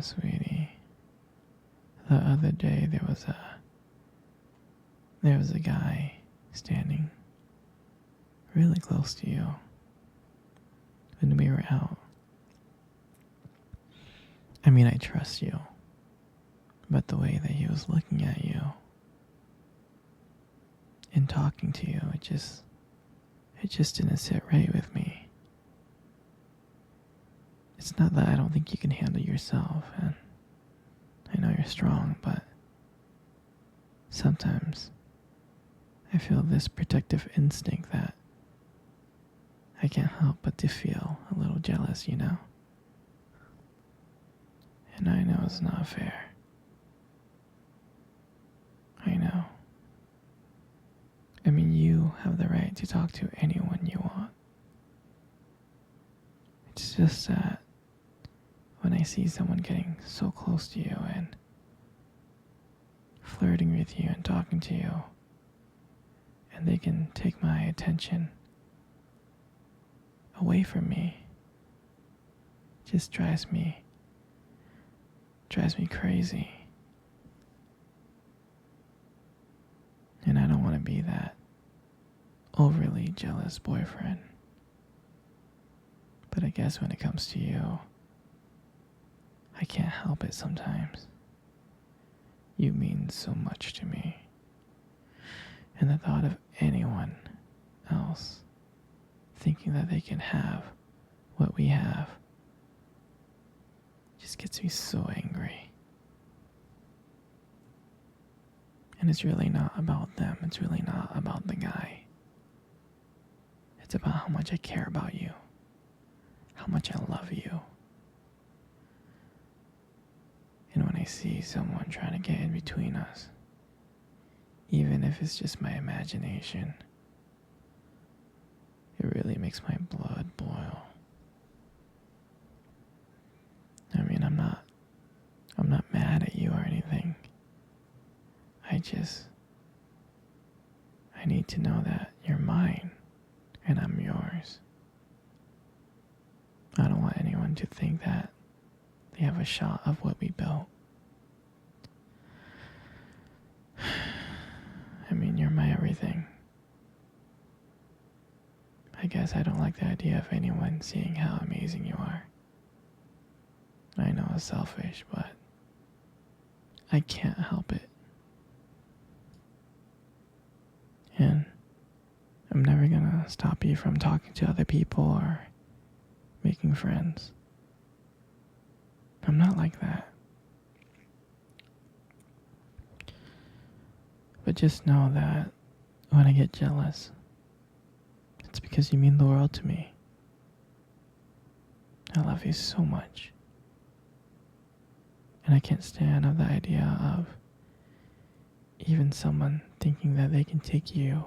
Sweetie, the other day there was a guy standing really close to you when we were out. I mean, I trust you, but the way that he was looking at you and talking to you, it just didn't sit right with me. It's not that I don't think you can handle yourself, and I know you're strong, but sometimes I feel this protective instinct that I can't help but to feel a little jealous, you know? And I know it's not fair. I know. I mean, you have the right to talk to anyone you want. It's just that when I see someone getting so close to you and flirting with you and talking to you, and they can take my attention away from me, it just drives me crazy. And I don't want to be that overly jealous boyfriend. But I guess when it comes to you, I can't help it sometimes. You mean so much to me. And the thought of anyone else thinking that they can have what we have just gets me so angry. And it's really not about them. It's really not about the guy. It's about how much I care about you. How much I love you. And when I see someone trying to get in between us, even if it's just my imagination, it really makes my blood boil. I mean, I'm not mad at you or anything. I need to know that you're mine and I'm yours. I don't want anyone to think that they have a shot of what we built. I mean, you're my everything. I guess I don't like the idea of anyone seeing how amazing you are. I know it's selfish, but I can't help it. And I'm never gonna stop you from talking to other people or making friends. I'm not like that. But just know that when I get jealous, it's because you mean the world to me. I love you so much. And I can't stand the idea of even someone thinking that they can take you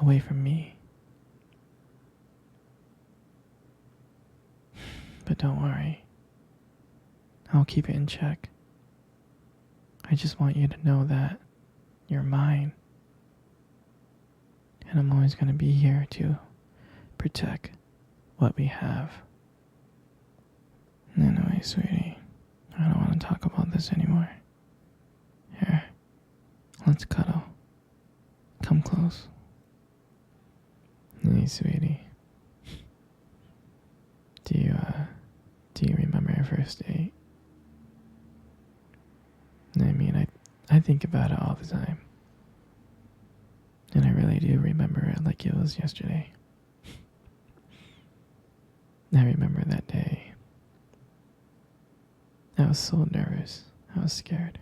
away from me. But don't worry. I'll keep it in check. I just want you to know that you're mine. And I'm always going to be here to protect what we have. Anyway, sweetie, I don't want to talk about this anymore. Here, let's cuddle. Come close. Hey, sweetie. Do you remember our first date? I mean, I think about it all the time. And I really do remember it like it was yesterday. I remember that day. I was so nervous. I was scared.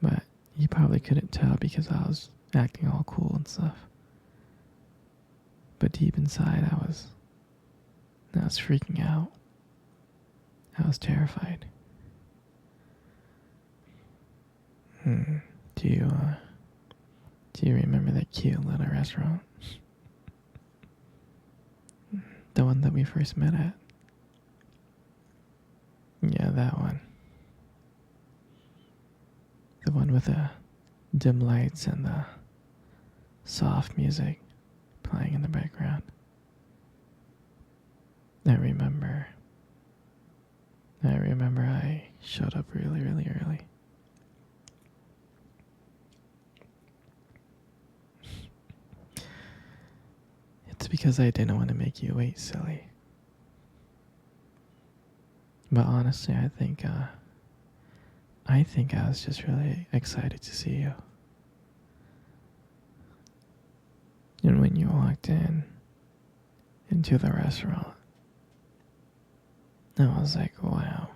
But you probably couldn't tell because I was acting all cool and stuff. But deep inside, I was freaking out. I was terrified. Do you remember that cute little restaurant? The one that we first met at? Yeah, that one. The one with the dim lights and the soft music playing in the background. I remember I remember I showed up really, really early. It's because I didn't want to make you wait, silly. But honestly, I think I was just really excited to see you. And when you walked into the restaurant, I was like, wow.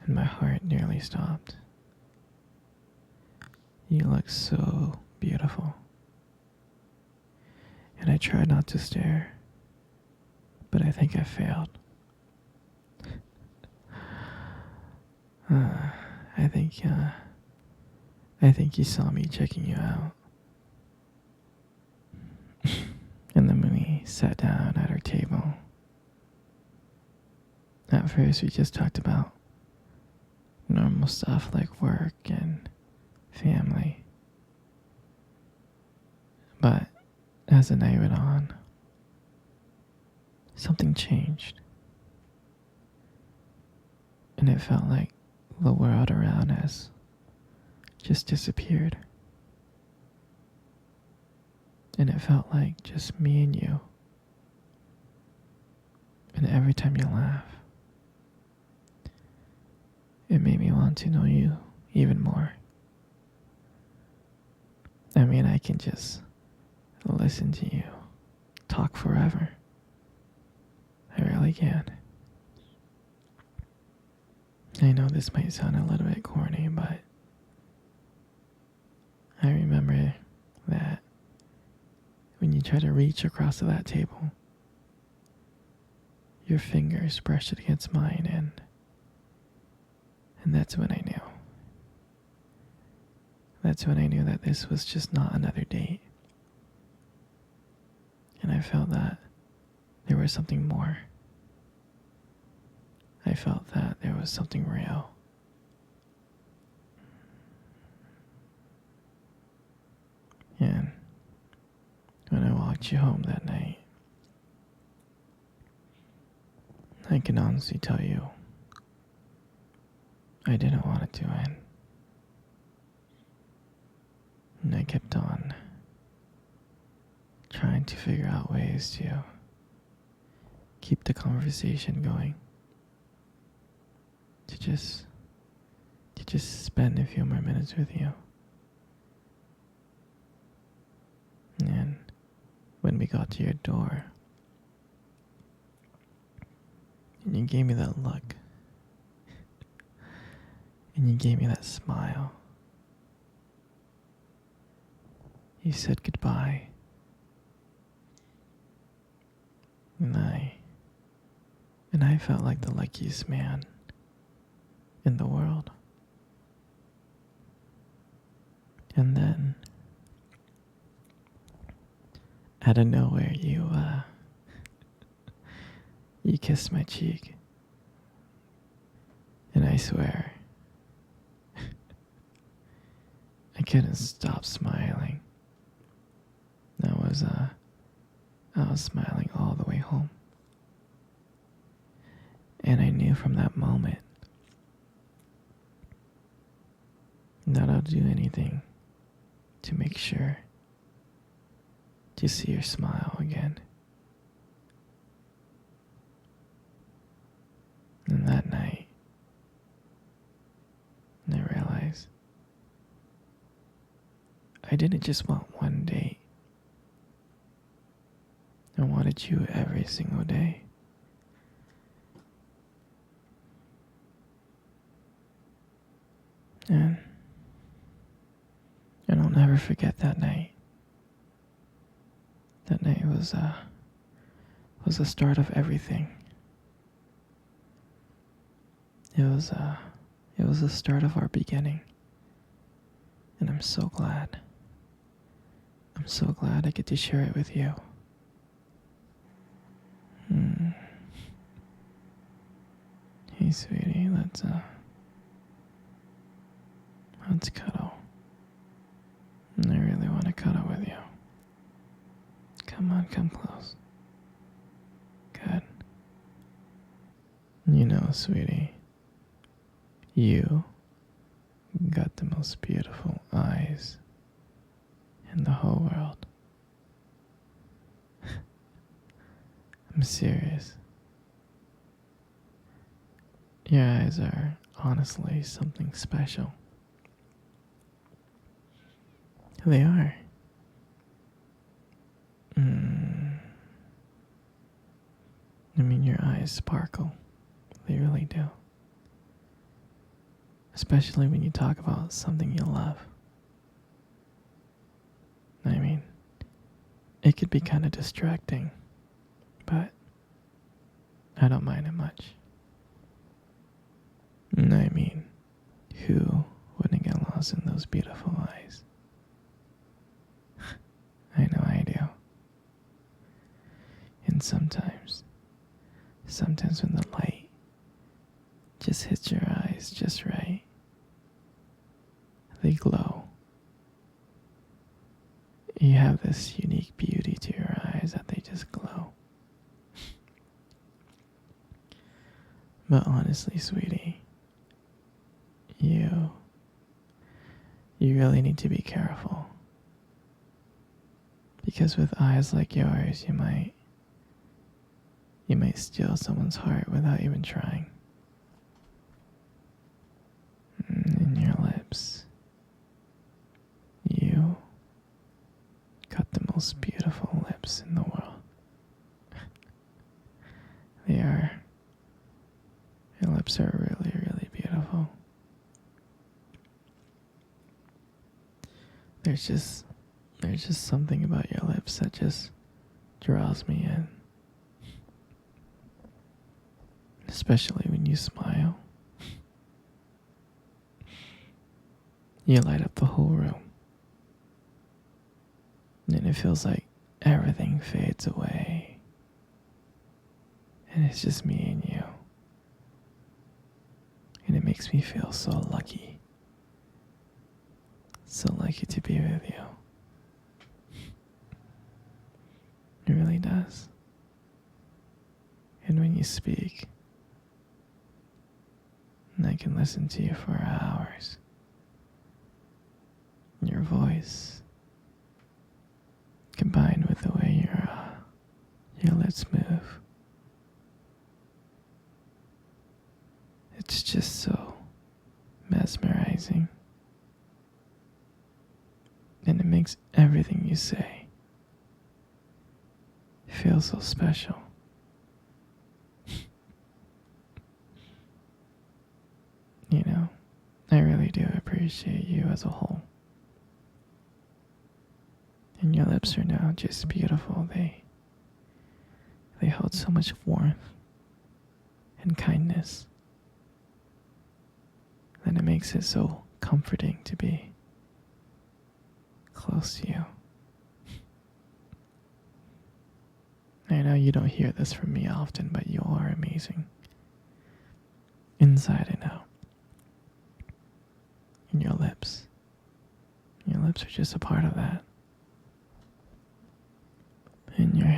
And my heart nearly stopped. You look so beautiful. And I tried not to stare, but I think I failed. I think, I think you saw me checking you out. And then when we sat down at our table, at first we just talked about normal stuff like work and family. But as the night went on, something changed. And it felt like the world around us just disappeared. And it felt like just me and you. And every time you laugh, it made me want to know you even more. I mean, I can just listen to you talk forever. I really can. I know this might sound a little bit corny, but I remember that when you try to reach across to that table, your fingers brushed against mine, and that's when I knew. That's when I knew that this was just not another date. And I felt that there was something more. I felt that there was something real. And when I walked you home that night, I can honestly tell you, I didn't want it to end. And I kept on trying to figure out ways to keep the conversation going. To just spend a few more minutes with you. And when we got to your door, and you gave me that look, and you gave me that smile, you said goodbye, and I felt like the luckiest man in the world. And then, out of nowhere, you kissed my cheek. And I swear, I couldn't stop smiling. I was smiling all the way home. And I knew from that moment that I'll do anything to make sure to see your smile again. And that night, I realized I didn't just want one date. I wanted you every single day. And I'll never forget that night. That night was the start of everything. It was the start of our beginning. And I'm so glad. I'm so glad I get to share it with you. Hey, sweetie, let's cuddle. I really want to cuddle with you. Come on, come close. Good. You sweetie, you got the most beautiful eyes in the whole world. I'm serious. Your eyes are honestly something special. They are. I mean, your eyes sparkle. They really do. Especially when you talk about something you love. I mean, it could be kind of distracting, but I don't mind it much. I mean, who wouldn't get lost in those beautiful eyes? I know I do. And sometimes when the light just hits your eyes just right, they glow. You have this unique beauty to your eyes that they just glow. But honestly, sweetie, you really need to be careful. Because with eyes like yours, you might steal someone's heart without even trying. And your lips, you got the most beautiful lips in the world. Your lips are really, really beautiful. There's just something about your lips that just draws me in. Especially when you smile. You light up the whole room. And it feels like everything fades away. And it's just me and you. And it makes me feel so lucky. So lucky to be with you. It really does. And when you speak, I can listen to you for hours. Your voice, combined with the way your lips move, it's just so mesmerizing. And it makes everything you say feel so special. You know, I really do appreciate you as a whole. And your lips are now just beautiful. They hold so much warmth and kindness that it makes it so comforting to be close to you. I know you don't hear this from me often, but you are amazing. Inside and out. And your lips are just a part of that. And your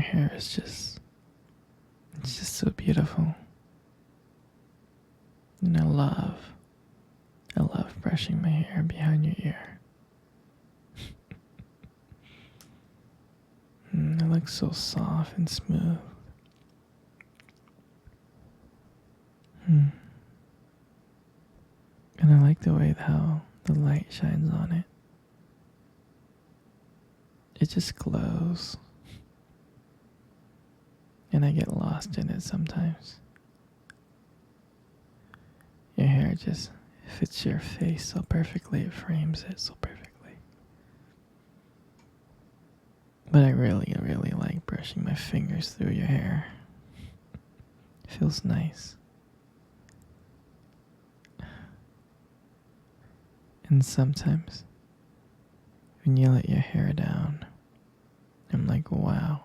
hair is just, it's just so beautiful. And I love brushing my hair behind your ear. And it looks so soft and smooth. And I like the way how the light shines on it. It just glows. And I get lost in it sometimes. Your hair just fits your face so perfectly, it frames it so perfectly. But I really, really like brushing my fingers through your hair. It feels nice. And sometimes, when you let your hair down, I'm like, wow,